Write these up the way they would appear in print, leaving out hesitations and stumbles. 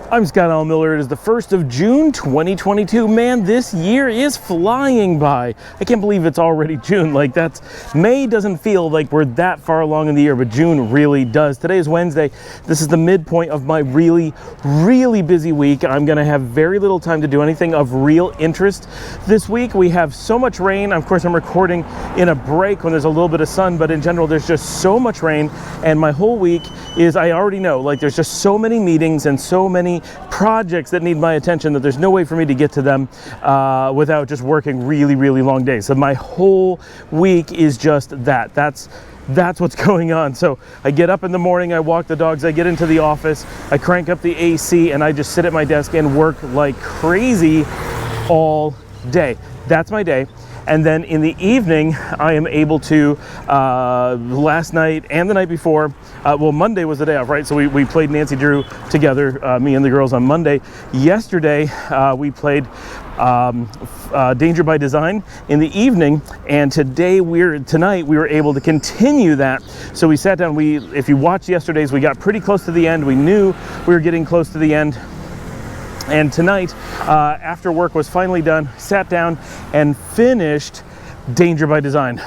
I'm Scott Alan Miller. It is the 1st of June, 2022. Man, this year is flying by. I can't believe it's already June. May doesn't feel like we're that far along in the year, but June really does. Today is Wednesday. This is the midpoint of my really busy week. I'm going to have very little time to do anything of real interest this week. We have so much rain. Of course, I'm recording in a break when there's a little bit of sun, but in general, there's just so much rain. And my whole week is, I already know, there's just so many meetings and so many projects that need my attention that there's no way for me to get to them without just working really long days. So my whole week is just that. That's what's going on. So I get up in the morning, I walk the dogs, I get into the office, I crank up the AC, and I just sit at my desk and work like crazy all day. That's my day. And then in the evening, I am able to, last night and the night before, Monday was the day off, right? So we played Nancy Drew together, me and the girls on Monday. Yesterday, we played Danger by Design in the evening, and tonight we were able to continue that. So we sat down, if you watched yesterday's, we got pretty close to the end. We knew we were getting close to the end. And tonight, after work was finally done, sat down and finished Danger by Design.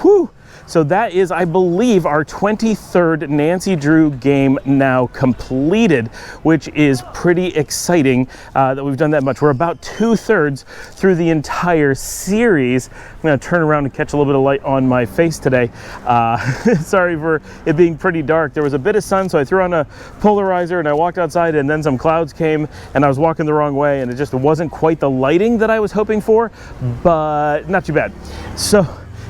Whew! So that is, I believe, our 23rd Nancy Drew game now completed, which is pretty exciting that we've done that much. We're about 2/3 through the entire series. I'm going to turn around and catch a little bit of light on my face today. Sorry for it being pretty dark. There was a bit of sun, so I threw on a polarizer and I walked outside, and then some clouds came and I was walking the wrong way, and it just wasn't quite the lighting that I was hoping for, but not too bad. So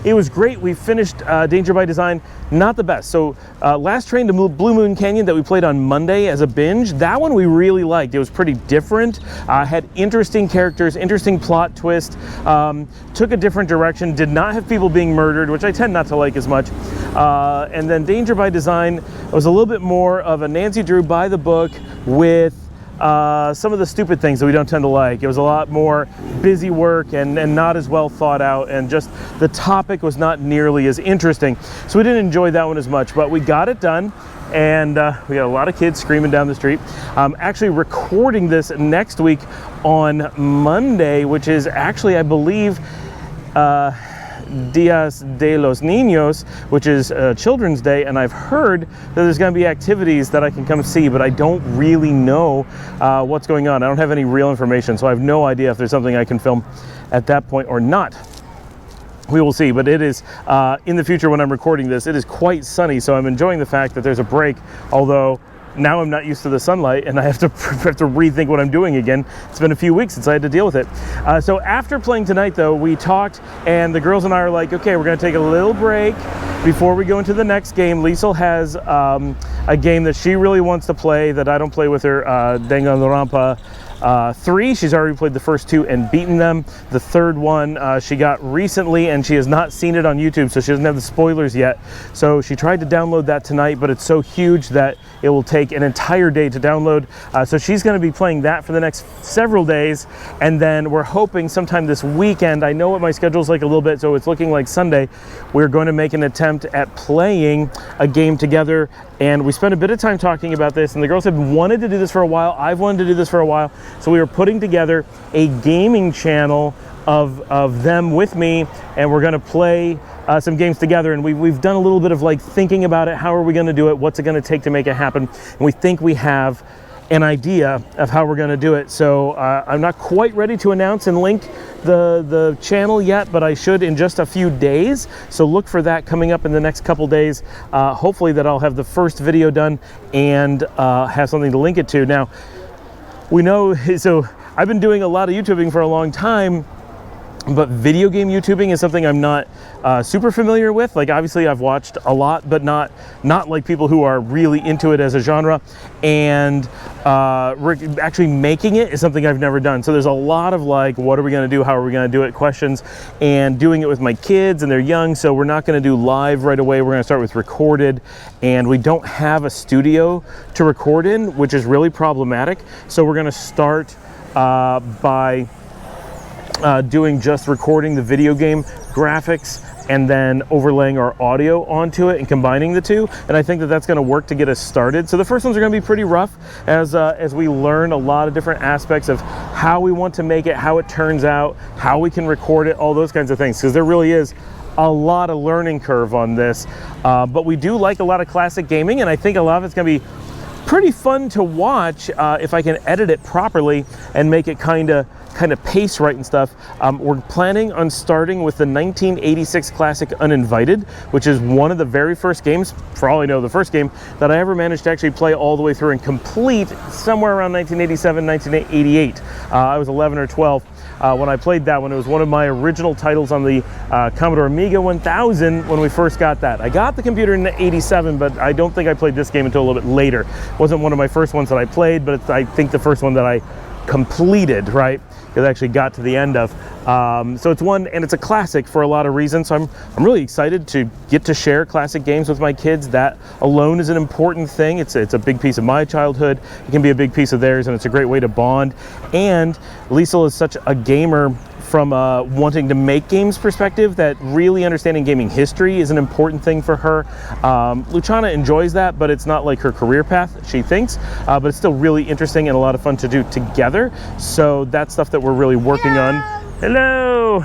it was great. We finished Danger by Design, not the best. So Last Train to Blue Moon Canyon that we played on Monday as a binge, that one we really liked. It was pretty different, had interesting characters, interesting plot twist, took a different direction, did not have people being murdered, which I tend not to like as much. And then Danger by Design was a little bit more of a Nancy Drew by the book with some of the stupid things that we don't tend to like. It was a lot more busy work and not as well thought out, and just the topic was not nearly as interesting. So we didn't enjoy that one as much, but we got it done, and we got a lot of kids screaming down the street. Actually recording this next week on Monday, which is actually, I believe, Dias de los Niños, which is Children's Day, and I've heard that there's going to be activities that I can come see, but I don't really know what's going on. I don't have any real information, so I have no idea if there's something I can film at that point or not. We will see, but it is in the future when I'm recording this, it is quite sunny, so I'm enjoying the fact that there's a break, although now I'm not used to the sunlight and I have to rethink what I'm doing again. It's been a few weeks since I had to deal with it. So after playing tonight, though, we talked, and the girls and I are like, okay, we're going to take a little break before we go into the next game. Liesl has a game that she really wants to play that I don't play with her, Danganronpa 3. She's already played the first 2 and beaten them. The third one she got recently, and she has not seen it on YouTube, so she doesn't have the spoilers yet. So she tried to download that tonight, but it's so huge that it will take an entire day to download. So she's going to be playing that for the next several days, and then we're hoping sometime this weekend, I know what my schedule's like a little bit, so it's looking like Sunday, we're going to make an attempt at playing a game together. And we spent a bit of time talking about this, and the girls have wanted to do this for a while. I've wanted to do this for a while. So we were putting together a gaming channel of them with me, and we're going to play some games together. And we've done a little bit of thinking about it. How are we going to do it? What's it going to take to make it happen? And we think we have an idea of how we're going to do it. So I'm not quite ready to announce and link the channel yet, but I should in just a few days. So look for that coming up in the next couple days. Hopefully that I'll have the first video done and have something to link it to. Now, we know, so I've been doing a lot of YouTubing for a long time, but video game YouTubing is something I'm not super familiar with. Obviously I've watched a lot, but not like people who are really into it as a genre. And actually making it is something I've never done. So there's a lot of what are we going to do? How are we going to do it? Questions, and doing it with my kids, and they're young, so we're not going to do live right away. We're going to start with recorded, and we don't have a studio to record in, which is really problematic. So we're going to start by doing just recording the video game graphics and then overlaying our audio onto it and combining the two. And I think that that's going to work to get us started. So the first ones are going to be pretty rough as we learn a lot of different aspects of how we want to make it, how it turns out, how we can record it, all those kinds of things, because there really is a lot of learning curve on this. But we do like a lot of classic gaming, and I think a lot of it's going to be pretty fun to watch if I can edit it properly and make it kind of pace right and stuff. We're planning on starting with the 1986 classic Uninvited, which is one of the very first games, for all I know, the first game that I ever managed to actually play all the way through and complete somewhere around 1987, 1988. I was 11 or 12 when I played that one. It was one of my original titles on the Commodore Amiga 1000 when we first got that. I got the computer in 87, but I don't think I played this game until a little bit later. It wasn't one of my first ones that I played, but it's, I think, the first one that I completed, right? Because I actually got to the end of. So it's one, and it's a classic for a lot of reasons. So I'm really excited to get to share classic games with my kids. That alone is an important thing. It's a big piece of my childhood. It can be a big piece of theirs, and it's a great way to bond. And Liesl is such a gamer from wanting to make games perspective, that really understanding gaming history is an important thing for her. Luciana enjoys that, but it's not like her career path, she thinks, but it's still really interesting and a lot of fun to do together. So that's stuff that we're really working on. Hello!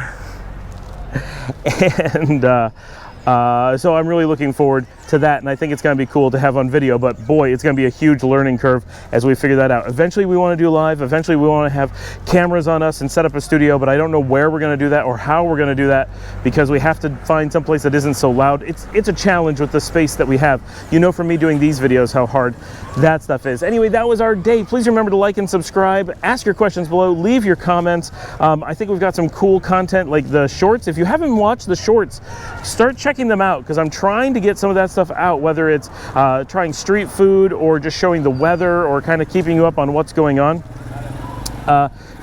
And so I'm really looking forward to that, and I think it's going to be cool to have on video, but boy, it's going to be a huge learning curve as we figure that out. Eventually we want to do live, eventually we want to have cameras on us and set up a studio, but I don't know where we're going to do that or how we're going to do that, because we have to find some place that isn't so loud. It's a challenge with the space that we have. You know from me doing these videos how hard that stuff is. Anyway, that was our day. Please remember to like and subscribe, ask your questions below, leave your comments. I think we've got some cool content like the shorts. If you haven't watched the shorts, start checking them out, because I'm trying to get some of that stuff out, whether it's trying street food or just showing the weather or kind of keeping you up on what's going on.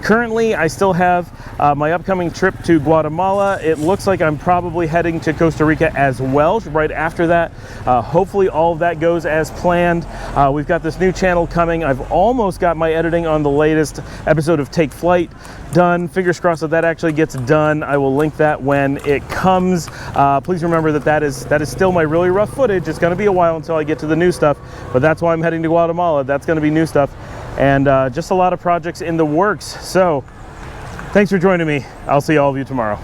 Currently, I still have my upcoming trip to Guatemala. It looks like I'm probably heading to Costa Rica as well right after that. Hopefully all of that goes as planned. We've got this new channel coming. I've almost got my editing on the latest episode of Take Flight done. Fingers crossed that actually gets done. I will link that when it comes. Please remember that is still my really rough footage. It's going to be a while until I get to the new stuff, but that's why I'm heading to Guatemala. That's going to be new stuff, and just a lot of projects in the works. So thanks for joining me. I'll see all of you tomorrow.